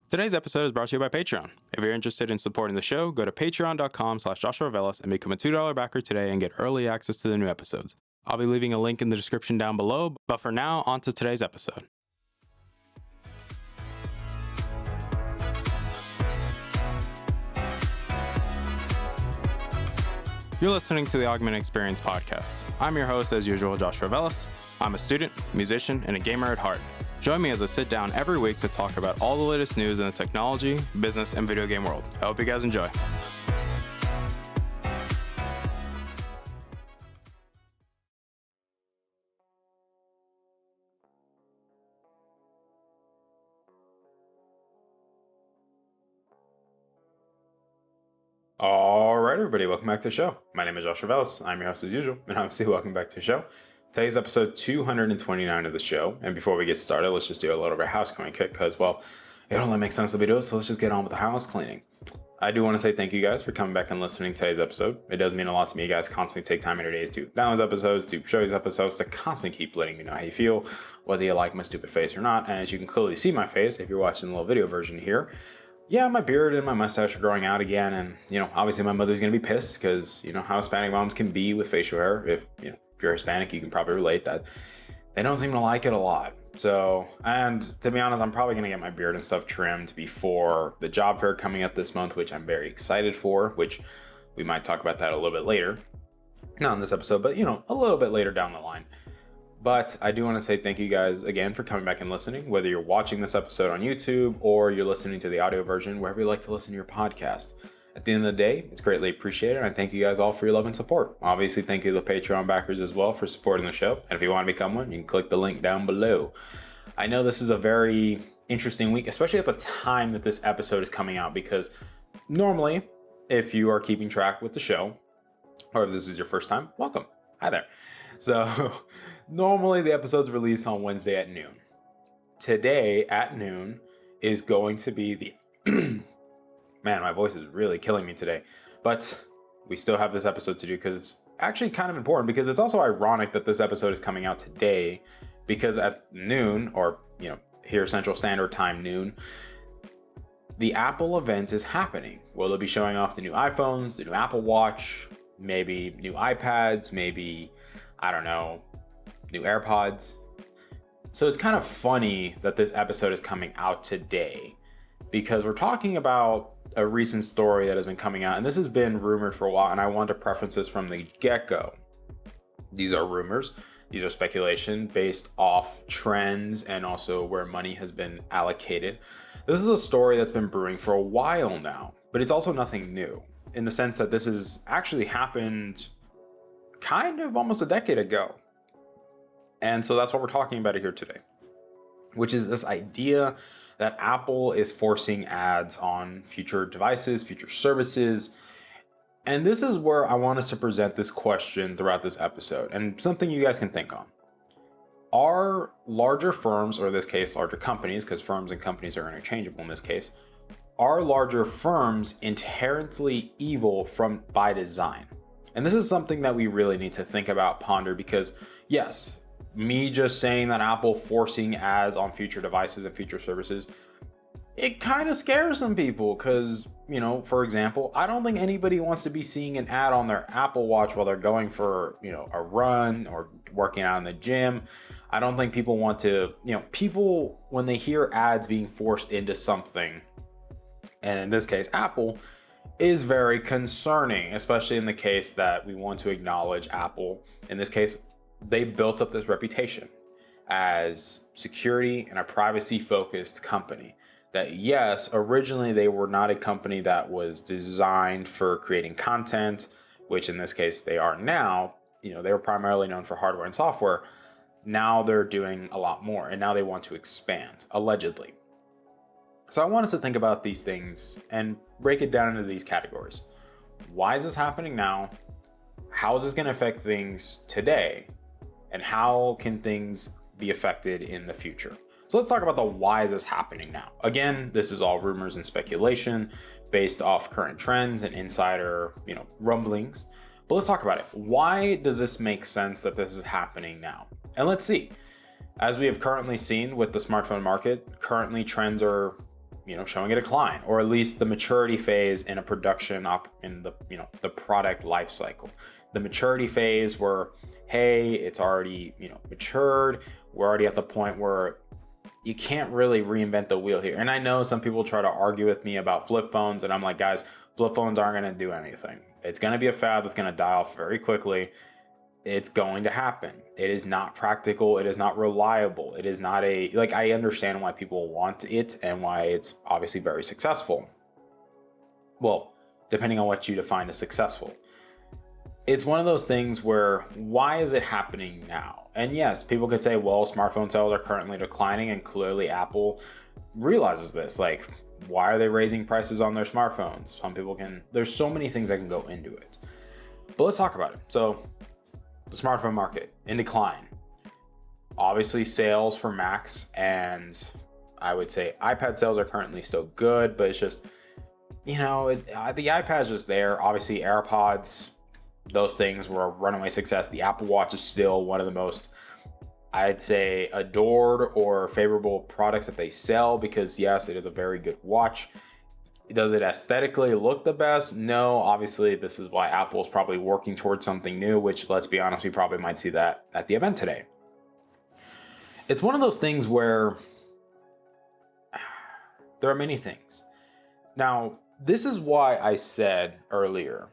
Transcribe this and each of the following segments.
Today's episode is brought to you by Patreon. If you're interested in supporting the show, go to patreon.com/JoshuaVelas and become a $2 backer today and get early access to the new episodes. I'll be leaving a link in the description down below, but for now, on to today's episode. You're listening to the Augment Experience podcast. I'm your host, as usual, Joshua Velas. I'm a student, musician, and a gamer at heart. Join me as I sit down every week to talk about all the latest news in the technology, business, and video game world. I hope you guys enjoy. All right, everybody, welcome back to the show. My name is Joshua Velas. I'm your host as usual, and obviously welcome back to the show. Today's episode 229 of the show, and before we get started, let's just do a little bit of house cleaning kit, because, well, it only makes sense that we do it, so let's just get on with the house cleaning. I do want to say thank you guys for coming back and listening to today's episode. It does mean a lot to me. You guys constantly take time in your days to download episodes, to show these episodes, to constantly keep letting me know how you feel, whether you like my stupid face or not. And as you can clearly see my face, if you're watching the little video version here, yeah, my beard and my mustache are growing out again. And, obviously my mother's going to be pissed because, how Hispanic moms can be with facial hair. If you're Hispanic, you can probably relate that they don't seem to like it a lot. So, and to be honest, I'm probably going to get my beard and stuff trimmed before the job fair coming up this month, which I'm very excited for, which we might talk about that a little bit later. Not in this episode, but, a little bit later down the line. But I do want to say thank you guys again for coming back and listening, whether you're watching this episode on YouTube or you're listening to the audio version, wherever you like to listen to your podcast. At the end of the day, it's greatly appreciated, and I thank you guys all for your love and support. Obviously, thank you to the Patreon backers as well for supporting the show. And if you want to become one, you can click the link down below. I know this is a very interesting week, especially at the time that this episode is coming out, because normally, if you are keeping track with the show, or if this is your first time, welcome. Hi there. So normally the episode's released on Wednesday at noon. Today at noon is going to be the... Man, my voice is really killing me today. But we still have this episode to do because it's actually kind of important, because it's also ironic that this episode is coming out today, because at noon, or, here Central Standard Time noon, the Apple event is happening. Well, they'll be showing off the new iPhones, the new Apple Watch, maybe new iPads, maybe, I don't know, new AirPods. So it's kind of funny that this episode is coming out today, because we're talking about a recent story that has been coming out, and this has been rumored for a while, and I want to preference this from the get-go. These are rumors. These are speculation based off trends and also where money has been allocated. This is a story that's been brewing for a while now, but it's also nothing new, in the sense that this has actually happened kind of almost a decade ago. And so that's what we're talking about here today, which is this idea that Apple is forcing ads on future devices, future services. And this is where I want us to present this question throughout this episode, and something you guys can think on. Are larger firms, or in this case, larger companies, because firms and companies are interchangeable in this case, are larger firms inherently evil by design? And this is something that we really need to think about, ponder, because yes, me just saying that Apple forcing ads on future devices and future services, it kind of scares some people, because, for example, I don't think anybody wants to be seeing an ad on their Apple Watch while they're going for, a run or working out in the gym. I don't think people want to, people, when they hear ads being forced into something, and in this case, Apple, is very concerning, especially in the case that we want to acknowledge Apple. In this case, they built up this reputation as security and a privacy-focused company. That, yes, originally they were not a company that was designed for creating content, which in this case they are now. They were primarily known for hardware and software. Now they're doing a lot more, and now they want to expand, allegedly. So I want us to think about these things and break it down into these categories. Why is this happening now? How is this going to affect things today? And how can things be affected in the future? So let's talk about the why is this happening now. Again, this is all rumors and speculation based off current trends and insider, rumblings. But let's talk about it. Why does this make sense that this is happening now? And let's see. As we have currently seen with the smartphone market, currently trends are showing a decline, or at least the maturity phase in a production in the product life cycle. The maturity phase where, hey, it's already, matured. We're already at the point where you can't really reinvent the wheel here. And I know some people try to argue with me about flip phones, and I'm like, guys, flip phones aren't going to do anything. It's going to be a fad that's going to die off very quickly. It's going to happen. It is not practical. It is not reliable. It is not I understand why people want it and why it's obviously very successful. Well, depending on what you define as successful. It's one of those things where, why is it happening now? And yes, people could say, well, smartphone sales are currently declining, and clearly Apple realizes this. Like, why are they raising prices on their smartphones? There's so many things that can go into it. But let's talk about it. So, the smartphone market in decline. Obviously, sales for Macs and I would say iPad sales are currently still good, but it's just, the iPad's just there. Obviously, AirPods, those things were a runaway success. The Apple Watch is still one of the most, I'd say, adored or favorable products that they sell, because yes, it is a very good watch. Does it aesthetically look the best? No. Obviously, this is why Apple is probably working towards something new, which, let's be honest, we probably might see that at the event today. It's one of those things where there are many things. Now, this is why I said earlier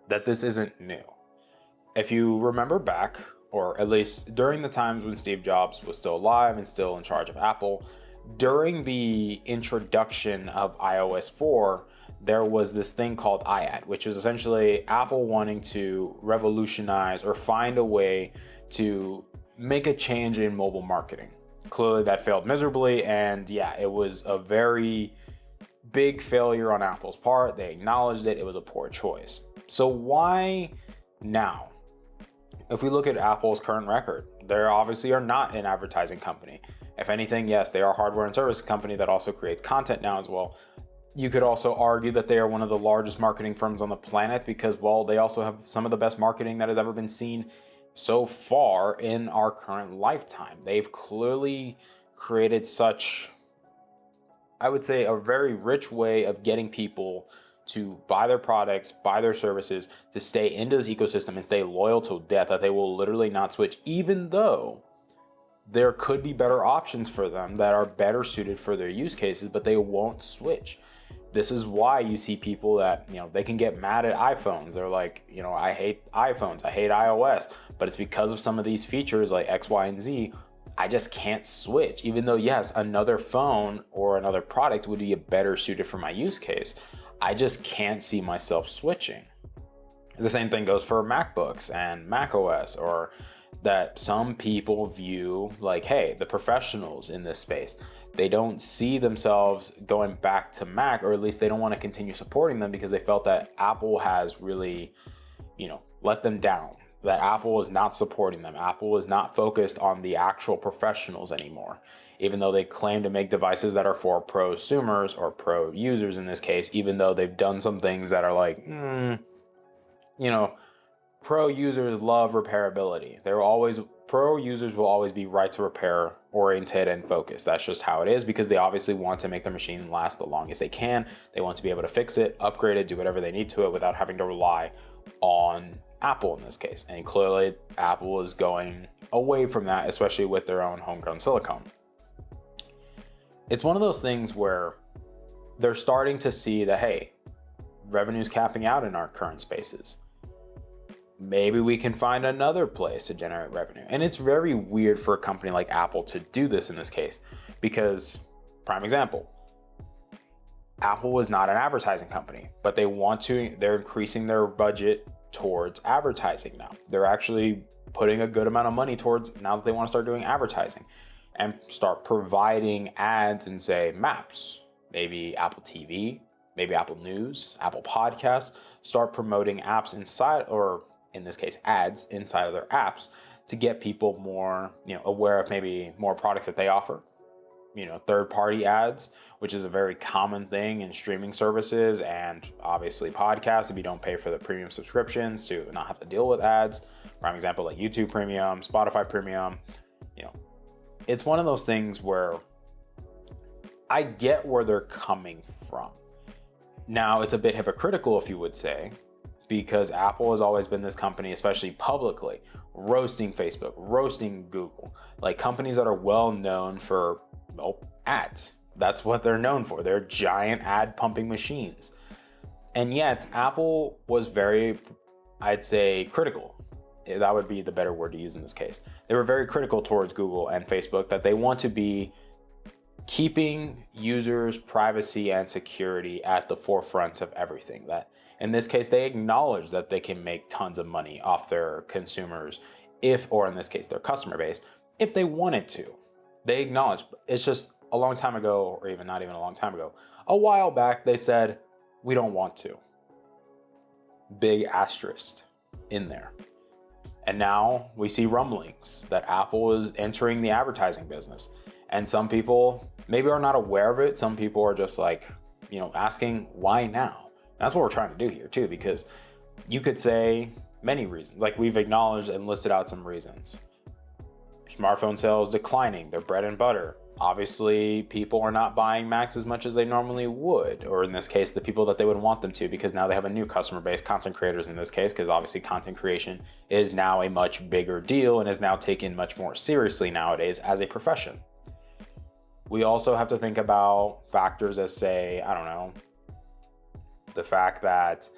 that this isn't new. If you remember back, or at least during the times when Steve Jobs was still alive and still in charge of Apple, during the introduction of iOS 4, there was this thing called iAd, which was essentially Apple wanting to revolutionize or find a way to make a change in mobile marketing. Clearly that failed miserably, and yeah, it was a very big failure on Apple's part. They acknowledged it was a poor choice. So why now? If we look at Apple's current record, they obviously are not an advertising company. If anything, yes, they are a hardware and service company that also creates content now as well. You could also argue that they are one of the largest marketing firms on the planet because, well, they also have some of the best marketing that has ever been seen so far in our current lifetime. They've clearly created such, I would say, a very rich way of getting people to buy their products, buy their services, to stay into this ecosystem and stay loyal till death, that they will literally not switch, even though there could be better options for them that are better suited for their use cases, but they won't switch. This is why you see people that, they can get mad at iPhones. They're like, I hate iPhones, I hate iOS, but it's because of some of these features like X, Y, and Z. I just can't switch, even though, yes, another phone or another product would be better suited for my use case. I just can't see myself switching. The same thing goes for MacBooks and macOS, or that some people view like, hey, the professionals in this space, they don't see themselves going back to Mac, or at least they don't want to continue supporting them because they felt that Apple has really, let them down, that Apple is not supporting them. Apple is not focused on the actual professionals anymore, even though they claim to make devices that are for prosumers or pro users in this case, even though they've done some things that are like, pro users love repairability. Pro users will always be right to repair oriented and focused. That's just how it is, because they obviously want to make their machine last the longest they can. They want to be able to fix it, upgrade it, do whatever they need to it without having to rely on Apple in this case. And clearly Apple is going away from that, especially with their own homegrown silicone. It's one of those things where they're starting to see that, hey, revenue's capping out in our current spaces. Maybe we can find another place to generate revenue. And it's very weird for a company like Apple to do this in this case, because, prime example, Apple is not an advertising company, but they're increasing their budget towards advertising now. They're actually putting a good amount of money towards, now that they want to start doing advertising and start providing ads in, say, Maps, maybe Apple TV, maybe Apple News, Apple Podcasts, start promoting apps inside, or in this case, ads inside of their apps, to get people more, aware of maybe more products that they offer. Third-party ads, which is a very common thing in streaming services and obviously podcasts. If you don't pay for the premium subscriptions, to not have to deal with ads. Prime example, like YouTube Premium, Spotify Premium. It's one of those things where I get where they're coming from. Now, it's a bit hypocritical, if you would say, because Apple has always been this company, especially publicly, roasting Facebook, roasting Google, like companies that are well known for ads. That's what they're known for. They're giant ad pumping machines. And yet, Apple was very, I'd say, critical. That would be the better word to use in this case. They were very critical towards Google and Facebook that they want to be keeping users' privacy and security at the forefront of everything. That in this case, they acknowledge that they can make tons of money off their consumers or in this case, their customer base, if they wanted to. They acknowledge. It's just a long time ago, or even not even a long time ago, a while back, they said, we don't want to. Big asterisk in there. And now we see rumblings that Apple is entering the advertising business. And some people maybe are not aware of it. Some people are just like, asking why now? That's what we're trying to do here too, because you could say many reasons. Like we've acknowledged and listed out some reasons. Smartphone sales declining, their bread and butter. Obviously, people are not buying Macs as much as they normally would, or in this case, the people that they would want them to, because now they have a new customer base, content creators in this case, because obviously content creation is now a much bigger deal and is now taken much more seriously nowadays as a profession. We also have to think about factors as say, the fact that,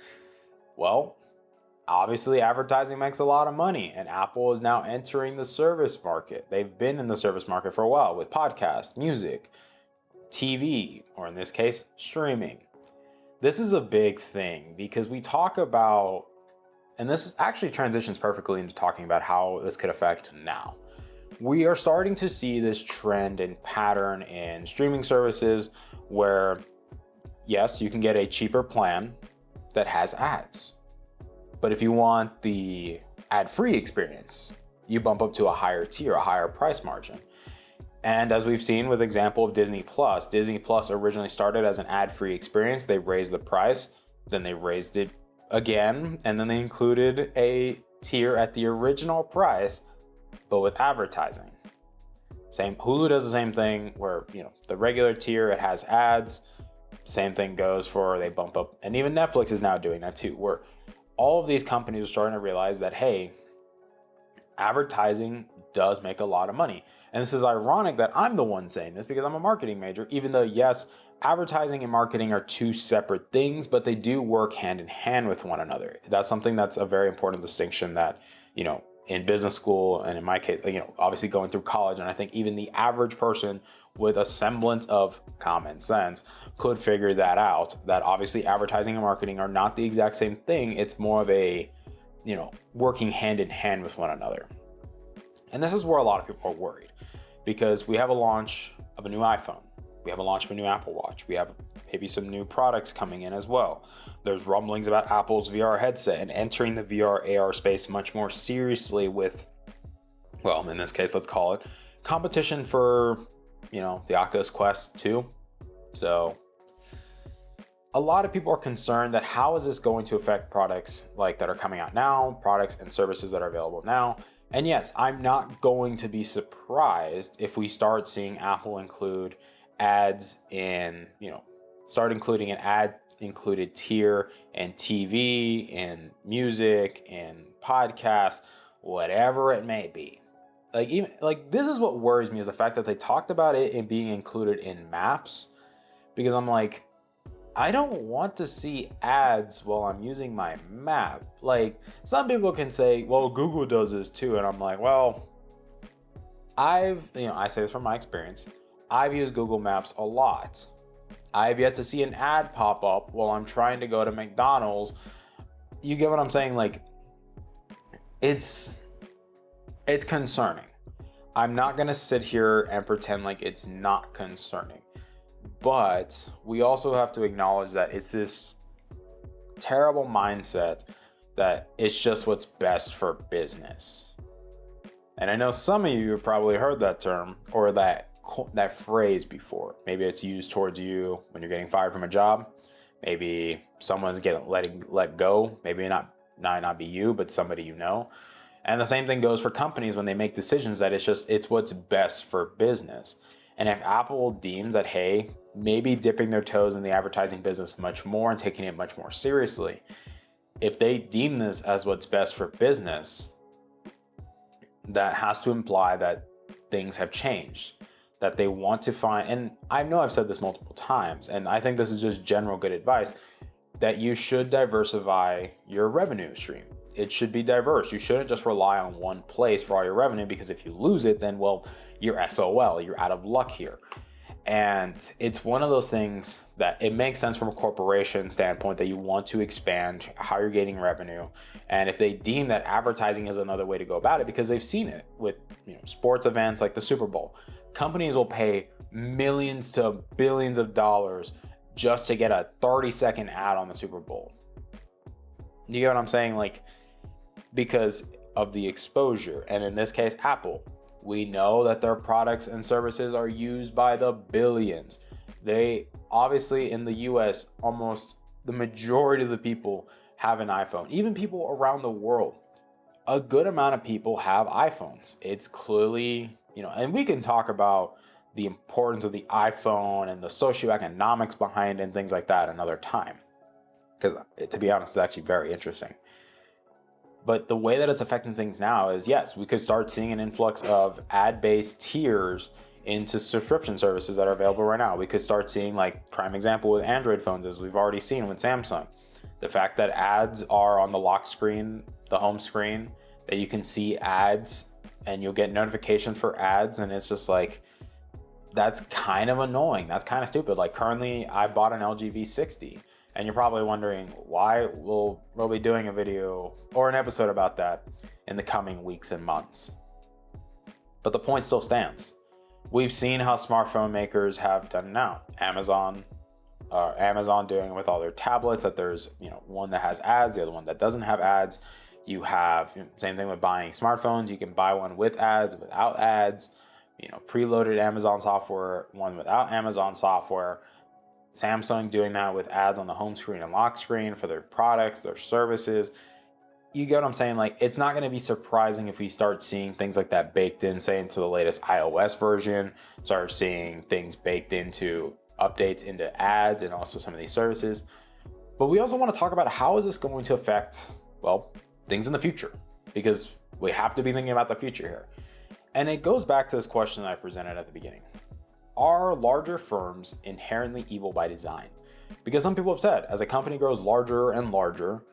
obviously advertising makes a lot of money and Apple is now entering the service market. They've been in the service market for a while with podcasts, music, TV, or in this case, streaming. This is a big thing because we talk about, and this actually transitions perfectly into talking about how this could affect now. We are starting to see this trend and pattern in streaming services where, yes, you can get a cheaper plan that has ads. But if you want the ad-free experience, you bump up to a higher tier, a higher price margin. And as we've seen with example of Disney Plus originally started as an ad-free experience. They raised the price, then they raised it again, and then they included a tier at the original price, but with advertising. Hulu does the same thing where, the regular tier, it has ads. Same thing goes for, they bump up, and even Netflix is now doing that too, where all of these companies are starting to realize that, hey, advertising does make a lot of money. And this is ironic that I'm the one saying this because I'm a marketing major, even though, yes, advertising and marketing are two separate things, but they do work hand in hand with one another. That's something that's a very important distinction that, in business school, and in my case, obviously going through college, and I think even the average person with a semblance of common sense could figure that out, that obviously advertising and marketing are not the exact same thing. It's more of a, working hand in hand with one another. And this is where a lot of people are worried because we have a launch of a new iPhone. We have a launch of a new Apple Watch. We have maybe some new products coming in as well. There's rumblings about Apple's VR headset and entering the VR AR space much more seriously with, in this case, let's call it competition for, the Oculus Quest 2. So a lot of people are concerned that how is this going to affect products like that are coming out now, products and services that are available now. And yes, I'm not going to be surprised if we start seeing Apple include ads in, start including an ad included tier in TV, in music, in podcasts, whatever it may be. This is what worries me, is the fact that they talked about it in being included in maps, because I'm like, I don't want to see ads while I'm using my map. Like, some people can say, well, Google does this too. And I'm like, I say this from my experience. I've used Google Maps a lot. I've yet to see an ad pop up while I'm trying to go to McDonald's. You get what I'm saying? Like, it's concerning. I'm not going to sit here and pretend like it's not concerning. But we also have to acknowledge that it's this terrible mindset that it's just what's best for business. And I know some of you have probably heard that term or that phrase before. Maybe it's used towards you when you're getting fired from a job. Maybe someone's getting let go. Maybe not be you, but somebody you know. And the same thing goes for companies when they make decisions, that it's what's best for business. And if Apple deems that, hey, maybe dipping their toes in the advertising business much more and taking it much more seriously, if they deem this as what's best for business, that has to imply that things have changed, that they want to find, and I know I've said this multiple times, and I think this is just general good advice, that you should diversify your revenue stream. It should be diverse. You shouldn't just rely on one place for all your revenue, because if you lose it, then, well, you're SOL, you're out of luck here. And it's one of those things that it makes sense from a corporation standpoint that you want to expand how you're getting revenue. And if they deem that advertising is another way to go about it, because they've seen it with sports events like the Super Bowl, companies will pay millions to billions of dollars just to get a 30-second ad on the Super Bowl. You get what I'm saying? Like, because of the exposure. And in this case, Apple. We know that their products and services are used by the billions. They obviously, in the US, almost the majority of the people have an iPhone. Even people around the world, a good amount of people have iPhones. It's clearly, and we can talk about the importance of the iPhone and the socioeconomics behind it and things like that another time. Because to be honest, it's actually very interesting. But the way that it's affecting things now is, yes, we could start seeing an influx of ad-based tiers into subscription services that are available right now. We could start seeing, like, prime example with Android phones, as we've already seen with Samsung. The fact that ads are on the lock screen, the home screen, that you can see ads and you'll get notification for ads, and it's just like, that's kind of annoying. That's kind of stupid. Like, currently, I bought an LG V60. And you're probably wondering why we'll be doing a video or an episode about that in the coming weeks and months. But the point still stands. We've seen how smartphone makers have done now. Amazon doing it with all their tablets, that there's one that has ads, the other one that doesn't have ads. You have same thing with buying smartphones. You can buy one with ads, without ads. Preloaded Amazon software, one without Amazon software. Samsung doing that with ads on the home screen and lock screen for their products, their services. You get what I'm saying? Like, it's not going to be surprising if we start seeing things like that baked in, say, into the latest iOS version, start seeing things baked into updates into ads and also some of these services. But we also want to talk about how is this going to affect, well, things in the future, because we have to be thinking about the future here. And it goes back to this question that I presented at the beginning. Are larger firms inherently evil by design? Because some people have said, as a company grows larger and larger,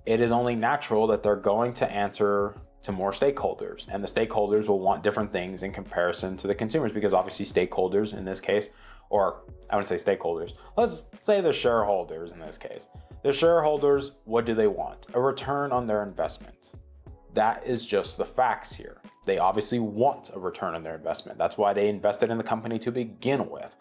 it is only natural that they're going to answer to more stakeholders, and the stakeholders will want different things in comparison to the consumers, because obviously stakeholders in this case, or I wouldn't say stakeholders, let's say the shareholders in this case. The shareholders, what do they want? A return on their investment. That is just the facts here. They obviously want a return on their investment. That's why they invested in the company to begin with.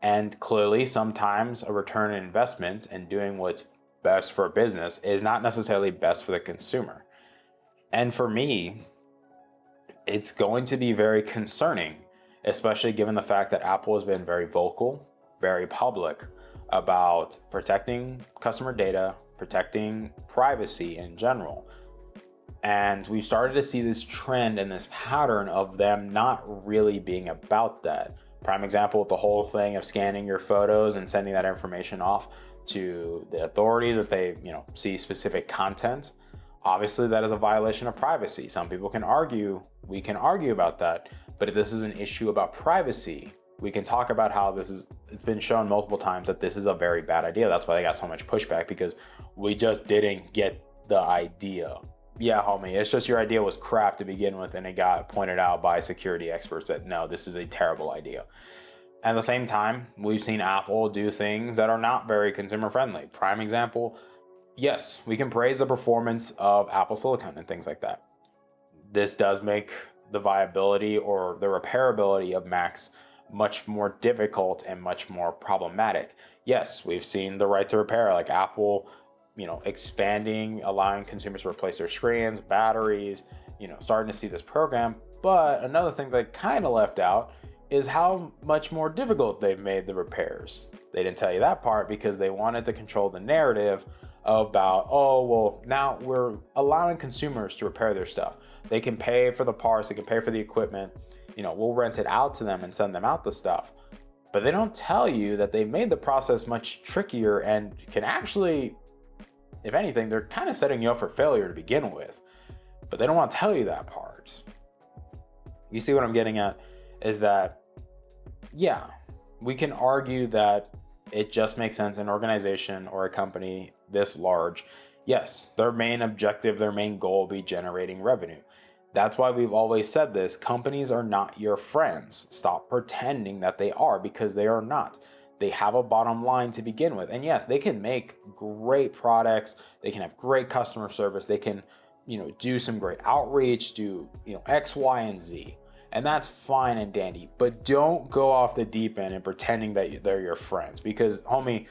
And clearly, sometimes a return on investment and doing what's best for a business is not necessarily best for the consumer. And for me, it's going to be very concerning, especially given the fact that Apple has been very vocal, very public about protecting customer data, protecting privacy in general. And we've started to see this trend and this pattern of them not really being about that. Prime example with the whole thing of scanning your photos and sending that information off to the authorities if they, see specific content. Obviously, that is a violation of privacy. Some people can argue, we can argue about that. But if this is an issue about privacy, we can talk about how it's been shown multiple times that this is a very bad idea. That's why they got so much pushback, because we just didn't get the idea. Yeah, homie, it's just your idea was crap to begin with, and it got pointed out by security experts that no, this is a terrible idea. At the same time, we've seen Apple do things that are not very consumer friendly. Prime example, yes, we can praise the performance of Apple Silicon and things like that. This does make the viability or the repairability of Macs much more difficult and much more problematic. Yes, we've seen the right to repair, like Apple expanding, allowing consumers to replace their screens, batteries, starting to see this program. But another thing they kind of left out is how much more difficult they've made the repairs. They didn't tell you that part because they wanted to control the narrative about, now we're allowing consumers to repair their stuff. They can pay for the parts, they can pay for the equipment, we'll rent it out to them and send them out the stuff. But they don't tell you that they've made the process much trickier and can actually, if anything, they're kind of setting you up for failure to begin with. But they don't want to tell you that part. You see what I'm getting at? Is that, yeah, we can argue that it just makes sense an organization or a company this large. Yes, their main objective, their main goal will be generating revenue. That's why we've always said this. Companies are not your friends. Stop pretending that they are, because they are not. They have a bottom line to begin with. And yes, they can make great products. They can have great customer service. They can, do some great outreach, do, X, Y, and Z. And that's fine and dandy. But don't go off the deep end and pretending that they're your friends, because, homie,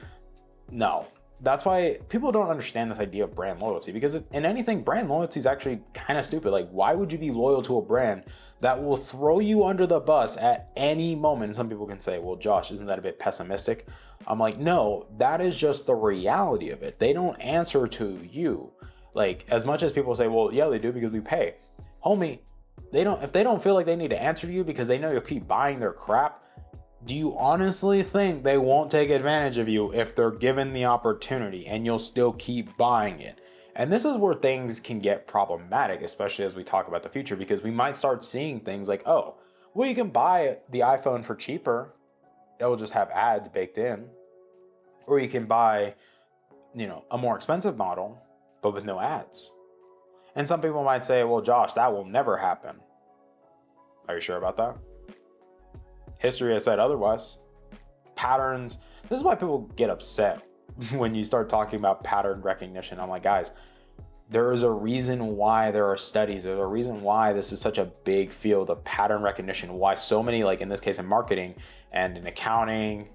no. That's why people don't understand this idea of brand loyalty, because in anything, brand loyalty is actually kind of stupid. Like, why would you be loyal to a brand that will throw you under the bus at any moment? And some people can say, well, Josh, isn't that a bit pessimistic? I'm like, no, that is just the reality of it. They don't answer to you. Like, as much as people say, well, yeah, they do because we pay. Homie, if they don't feel like they need to answer to you because they know you'll keep buying their crap, do you honestly think they won't take advantage of you if they're given the opportunity and you'll still keep buying it? And this is where things can get problematic, especially as we talk about the future, because we might start seeing things like, oh, well, you can buy the iPhone for cheaper. It will just have ads baked in. Or you can buy, a more expensive model, but with no ads. And some people might say, well, Josh, that will never happen. Are you sure about that? History has said otherwise. Patterns. This is why people get upset when you start talking about pattern recognition. I'm like, guys, there is a reason why there are studies. There's a reason why this is such a big field of pattern recognition. Why so many, like in this case in marketing and in accounting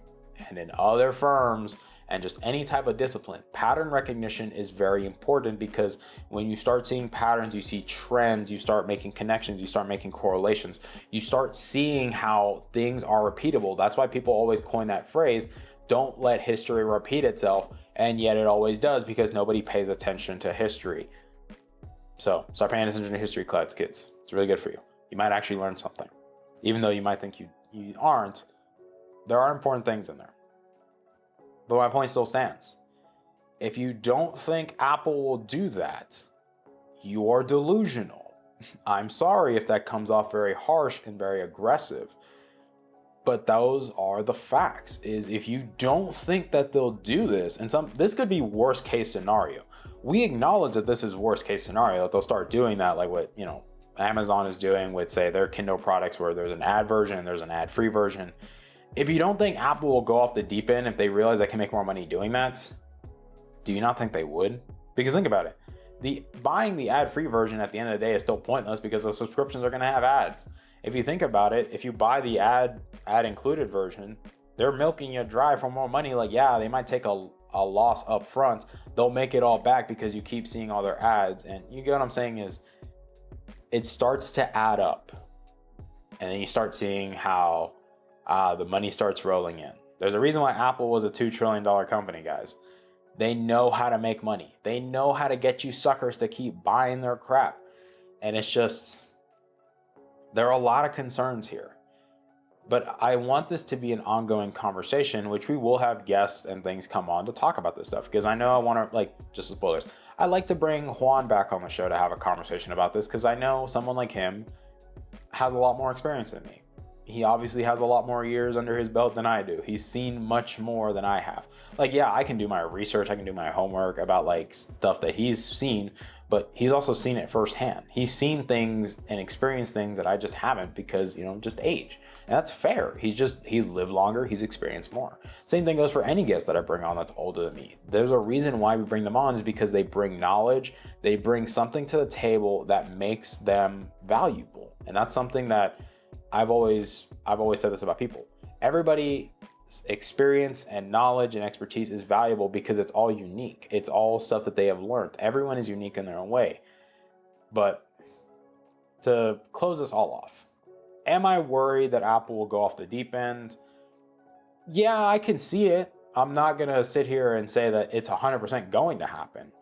and in other firms and just any type of discipline, pattern recognition is very important, because when you start seeing patterns, you see trends, you start making connections, you start making correlations, you start seeing how things are repeatable. That's why people always coin that phrase, don't let history repeat itself, and yet it always does, because nobody pays attention to history. So start paying attention to history class, kids. It's really good for you. You might actually learn something. Even though you might think you aren't, there are important things in there. But my point still stands. If you don't think Apple will do that, you are delusional. I'm sorry if that comes off very harsh and very aggressive, but those are the facts. Is if you don't think that they'll do this, and this could be worst case scenario. We acknowledge that this is worst case scenario, that they'll start doing that, like what Amazon is doing with, say, their Kindle products, where there's an ad version and there's an ad-free version. If you don't think Apple will go off the deep end if they realize they can make more money doing that, do you not think they would? Because think about it. Buying the ad-free version at the end of the day is still pointless, because the subscriptions are going to have ads. If you think about it, if you buy the ad-included version, they're milking you dry for more money. Like, yeah, they might take a loss up front. They'll make it all back because you keep seeing all their ads. And you get what I'm saying is, it starts to add up. And then you start seeing how the money starts rolling in. There's a reason why Apple was a $2 trillion company, guys. They know how to make money. They know how to get you suckers to keep buying their crap. And it's just, there are a lot of concerns here. But I want this to be an ongoing conversation, which we will have guests and things come on to talk about this stuff. Because I know I want to, just spoilers, I like to bring Juan back on the show to have a conversation about this, because I know someone like him has a lot more experience than me. He obviously has a lot more years under his belt than I do. He's seen much more than I have. I can do my research, I can do my homework about stuff that he's seen, but he's also seen it firsthand. He's seen things and experienced things that I just haven't, because, just age. And that's fair. He's lived longer, he's experienced more. Same thing goes for any guest that I bring on that's older than me. There's a reason why we bring them on, is because they bring knowledge, they bring something to the table that makes them valuable. And that's something that I've always said this about people. Everybody's experience and knowledge and expertise is valuable because it's all unique. It's all stuff that they have learned. Everyone is unique in their own way. But to close this all off, am I worried that Apple will go off the deep end? Yeah, I can see it. I'm not going to sit here and say that it's 100% going to happen.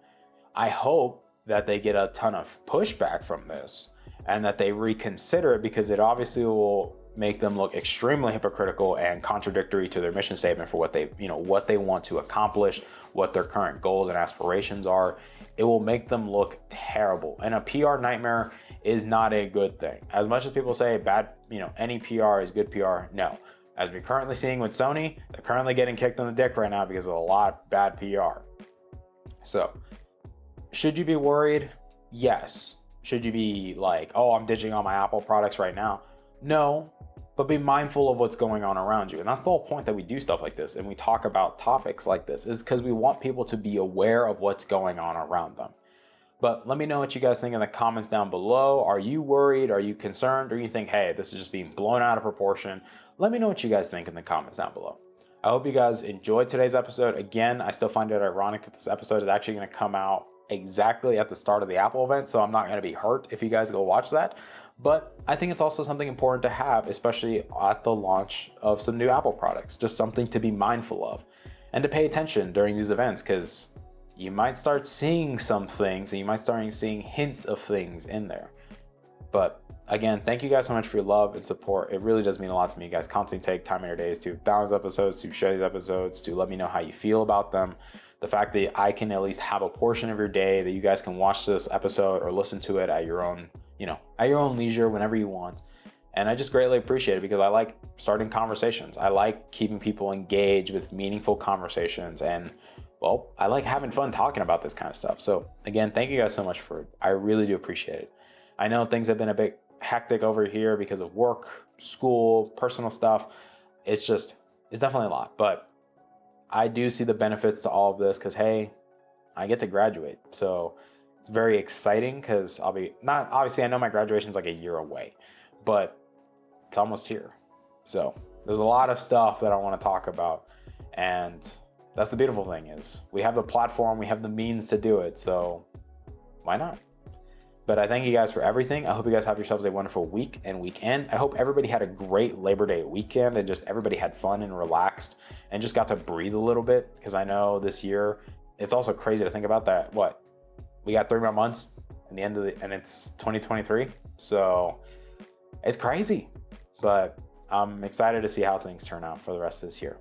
I hope that they get a ton of pushback from this, and that they reconsider it, because it obviously will make them look extremely hypocritical and contradictory to their mission statement for what they want to accomplish, what their current goals and aspirations are. It will make them look terrible. And a PR nightmare is not a good thing. As much as people say any PR is good PR, no. As we're currently seeing with Sony, they're currently getting kicked in the dick right now because of a lot of bad PR. So, should you be worried? Yes. Should you be like, oh, I'm ditching all my Apple products right now? No, but be mindful of what's going on around you. And that's the whole point that we do stuff like this and we talk about topics like this, is because we want people to be aware of what's going on around them. But let me know what you guys think in the comments down below. Are you worried? Are you concerned? Or you think, hey, this is just being blown out of proportion? Let me know what you guys think in the comments down below. I hope you guys enjoyed today's episode. Again, I still find it ironic that this episode is actually going to come out exactly at the start of the Apple event, so I'm not going to be hurt if you guys go watch that. But I think it's also something important to have, especially at the launch of some new Apple products, just something to be mindful of and to pay attention during these events, because you might start seeing some things and you might start seeing hints of things in there. But again, thank you guys so much for your love and support. It really does mean a lot to me. You guys constantly take time in your days to download episodes, to share these episodes, to let me know how you feel about them. The fact that I can at least have a portion of your day that you guys can watch this episode or listen to it at your own, at your own leisure, whenever you want. And I just greatly appreciate it because I like starting conversations. I like keeping people engaged with meaningful conversations. And well, I like having fun talking about this kind of stuff. So again, thank you guys so much for it. I really do appreciate it. I know things have been a bit hectic over here because of work, school, personal stuff. It's definitely a lot, but I do see the benefits to all of this because, hey, I get to graduate. So it's very exciting because obviously I know my graduation is like a year away, but it's almost here. So there's a lot of stuff that I want to talk about. And that's the beautiful thing is we have the platform, we have the means to do it. So why not? But I thank you guys for everything. I hope you guys have yourselves a wonderful week and weekend. I hope everybody had a great Labor Day weekend and just everybody had fun and relaxed and just got to breathe a little bit. Because I know this year, it's also crazy to think about that. We got 3 more months and it's 2023. So it's crazy, but I'm excited to see how things turn out for the rest of this year.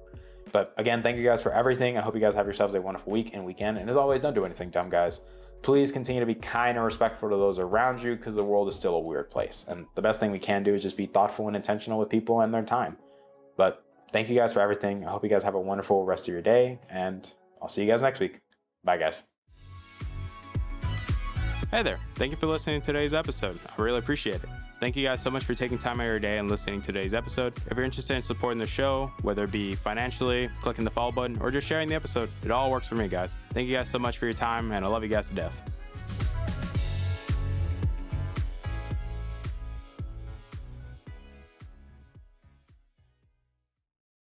But again, thank you guys for everything. I hope you guys have yourselves a wonderful week and weekend. And as always, don't do anything dumb, guys. Please continue to be kind and respectful to those around you because the world is still a weird place. And the best thing we can do is just be thoughtful and intentional with people and their time. But thank you guys for everything. I hope you guys have a wonderful rest of your day, and I'll see you guys next week. Bye, guys. Hey there. Thank you for listening to today's episode. I really appreciate it. Thank you guys so much for taking time out of your day and listening to today's episode. If you're interested in supporting the show, whether it be financially, clicking the follow button, or just sharing the episode, it all works for me, guys. Thank you guys so much for your time, and I love you guys to death.